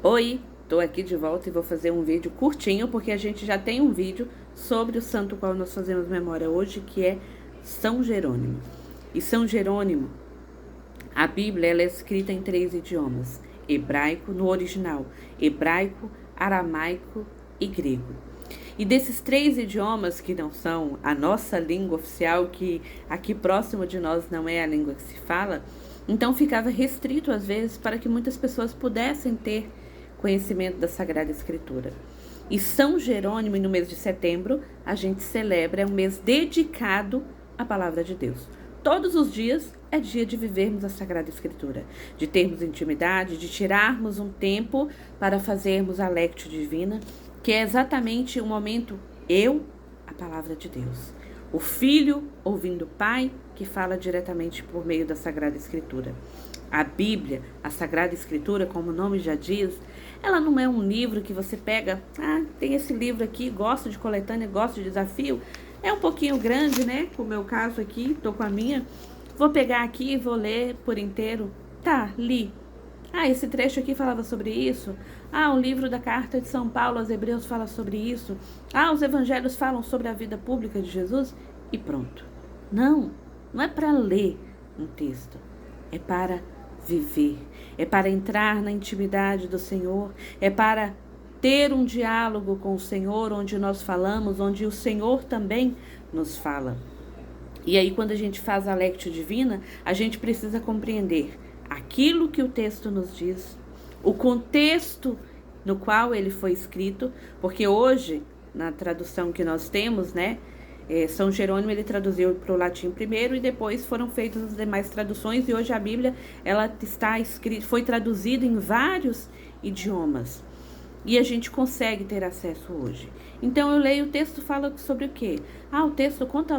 Oi, tô aqui de volta e vou fazer um vídeo curtinho, porque a gente já tem um vídeo sobre o santo qual nós fazemos memória hoje, que é São Jerônimo. E São Jerônimo, a Bíblia ela é escrita em 3 idiomas: hebraico, no original, hebraico, aramaico e grego. E desses 3 idiomas que não são a nossa língua oficial, que aqui próximo de nós não é a língua que se fala, então ficava restrito às vezes para que muitas pessoas pudessem ter conhecimento da Sagrada Escritura. E São Jerônimo, no mês de setembro, a gente celebra, é um mês dedicado à Palavra de Deus. Todos os dias é dia de vivermos a Sagrada Escritura, de termos intimidade, de tirarmos um tempo para fazermos a Lectio Divina, que é exatamente o momento a Palavra de Deus. O filho ouvindo o pai, que fala diretamente por meio da Sagrada Escritura. A Bíblia, a Sagrada Escritura, como o nome já diz, ela não é um livro que você pega, tem esse livro aqui, gosto de coletânea, gosto de desafio. É um pouquinho grande, né? Como é o meu caso aqui, tô com a minha. Vou pegar aqui e vou ler por inteiro. Tá, li. Esse trecho aqui falava sobre isso. O livro da carta de São Paulo aos Hebreus fala sobre isso. Os evangelhos falam sobre a vida pública de Jesus e pronto. Não é para ler um texto, é para viver, é para entrar na intimidade do Senhor, é para ter um diálogo com o Senhor, onde nós falamos, onde o Senhor também nos fala. E aí, quando a gente faz a Lectio Divina, a gente precisa compreender aquilo que o texto nos diz, o contexto no qual ele foi escrito, porque hoje, na tradução que nós temos, né, São Jerônimo ele traduziu para o latim primeiro e depois foram feitas as demais traduções, e hoje a Bíblia ela está escrita, foi traduzida em vários idiomas. E a gente consegue ter acesso hoje. Então eu leio, o texto fala sobre o quê? O texto conta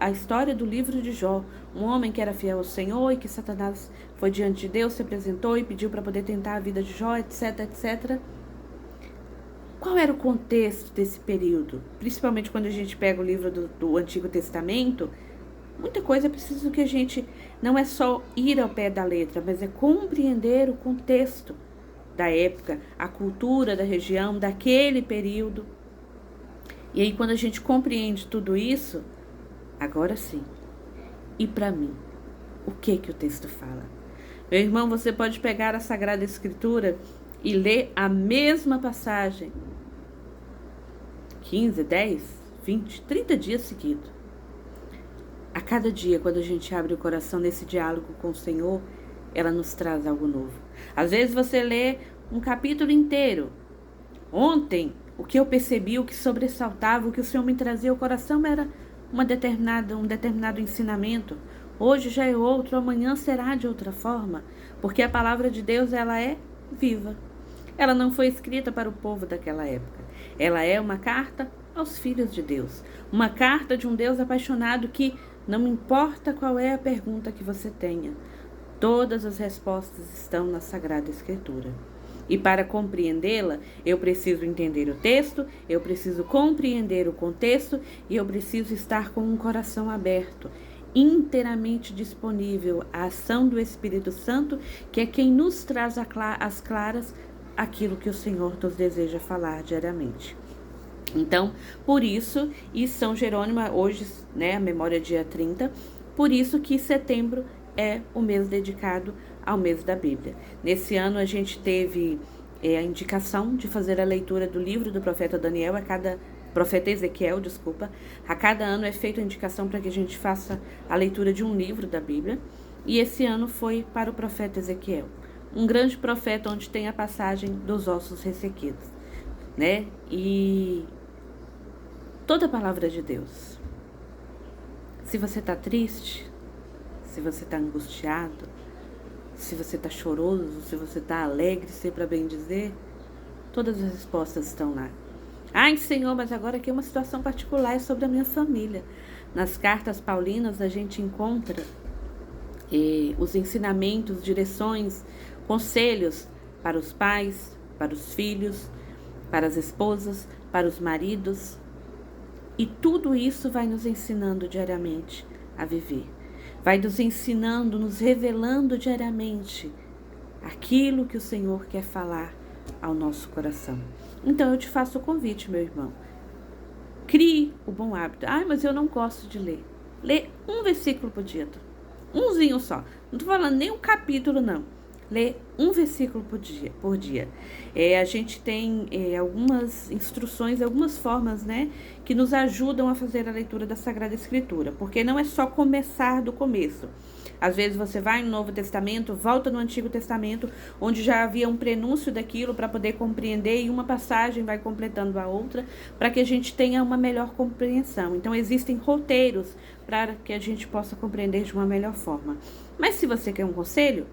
a história do livro de Jó. Um homem que era fiel ao Senhor e que Satanás foi diante de Deus, se apresentou e pediu para poder tentar a vida de Jó, etc, etc. Qual era o contexto desse período? Principalmente quando a gente pega o livro do Antigo Testamento, muita coisa é preciso que a gente, não é só ir ao pé da letra, mas é compreender o contexto da época, a cultura da região, daquele período. E aí, quando a gente compreende tudo isso, agora sim, e para mim, o que o texto fala? Meu irmão, você pode pegar a Sagrada Escritura e ler a mesma passagem 15, 10, 20, 30 dias seguidos. A cada dia, quando a gente abre o coração nesse diálogo com o Senhor, ela nos traz algo novo. Às vezes você lê um capítulo inteiro. Ontem, o que eu percebi, o que sobressaltava, o que o Senhor me trazia ao coração era um determinado ensinamento. Hoje já é outro, amanhã será de outra forma, porque a palavra de Deus ela é viva. Ela não foi escrita para o povo daquela época. Ela é uma carta aos filhos de Deus. Uma carta de um Deus apaixonado que não importa qual é a pergunta que você tenha, todas as respostas estão na Sagrada Escritura. E para compreendê-la, eu preciso entender o texto, eu preciso compreender o contexto e eu preciso estar com um coração aberto, inteiramente disponível à ação do Espírito Santo, que é quem nos traz às claras aquilo que o Senhor nos deseja falar diariamente. Então, por isso, e São Jerônimo, hoje, né, a memória é dia 30, por isso que setembro é o mês dedicado ao mês da Bíblia. Nesse ano a gente teve a indicação de fazer a leitura do livro do profeta Daniel, profeta Ezequiel, desculpa. A cada ano é feita a indicação para que a gente faça a leitura de um livro da Bíblia. E esse ano foi para o profeta Ezequiel, um grande profeta onde tem a passagem dos ossos ressequidos, né? E toda a palavra de Deus. Se você está triste, se você está angustiado, se você está choroso, se você está alegre, se para bem dizer, todas as respostas estão lá. Senhor, mas agora aqui é uma situação particular sobre a minha família. Nas cartas paulinas a gente encontra os ensinamentos, direções, conselhos para os pais, para os filhos, para as esposas, para os maridos. E tudo isso vai nos ensinando diariamente a viver. Vai nos ensinando, nos revelando diariamente aquilo que o Senhor quer falar ao nosso coração. Então eu te faço o convite, meu irmão. Crie o bom hábito. Mas eu não gosto de ler. Lê um versículo por dia. Umzinho só. Não tô falando nem um capítulo, não. Lê um versículo por dia. A gente tem algumas instruções, algumas formas, né, que nos ajudam a fazer a leitura da Sagrada Escritura. Porque não é só começar do começo. Às vezes você vai no Novo Testamento, volta no Antigo Testamento, onde já havia um prenúncio daquilo para poder compreender, e uma passagem vai completando a outra, para que a gente tenha uma melhor compreensão. Então existem roteiros para que a gente possa compreender de uma melhor forma. Mas se você quer um conselho,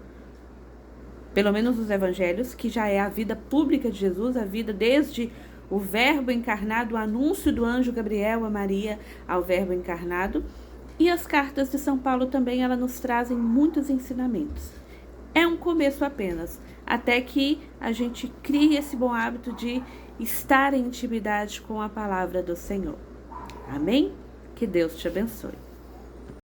pelo menos os evangelhos, que já é a vida pública de Jesus, a vida desde o Verbo encarnado, o anúncio do anjo Gabriel a Maria ao Verbo encarnado, e as cartas de São Paulo também, elas nos trazem muitos ensinamentos. É um começo apenas, até que a gente crie esse bom hábito de estar em intimidade com a palavra do Senhor. Amém? Que Deus te abençoe.